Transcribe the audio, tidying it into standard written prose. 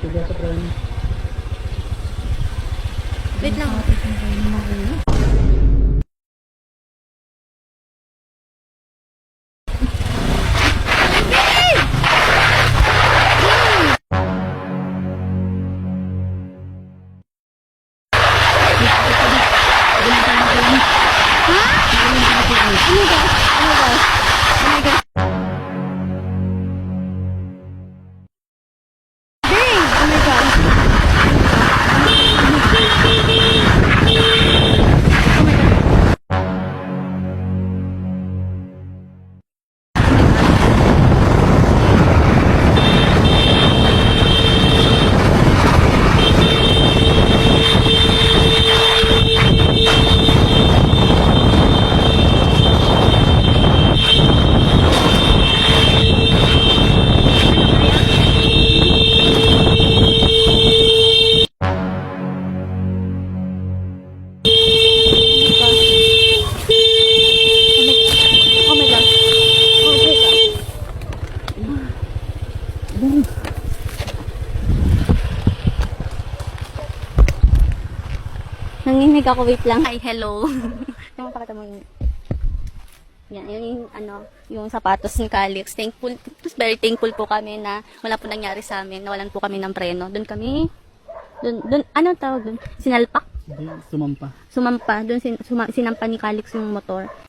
Tiga sa preno. Wait lang. Oh my God. Oh my God. Nanginig ako, wait lang. Hi, hello. Yung mapakita mo yun. Yan, yung ano, yung sapatos ni Calix. Thankful, very thankful po kami na wala po nangyari sa amin. Nawalan po kami ng preno. Doon kami, doon, anong tawag doon? Sinalpak? Hindi, sumampa. Sumampa. Doon sinampa ni Calix yung motor.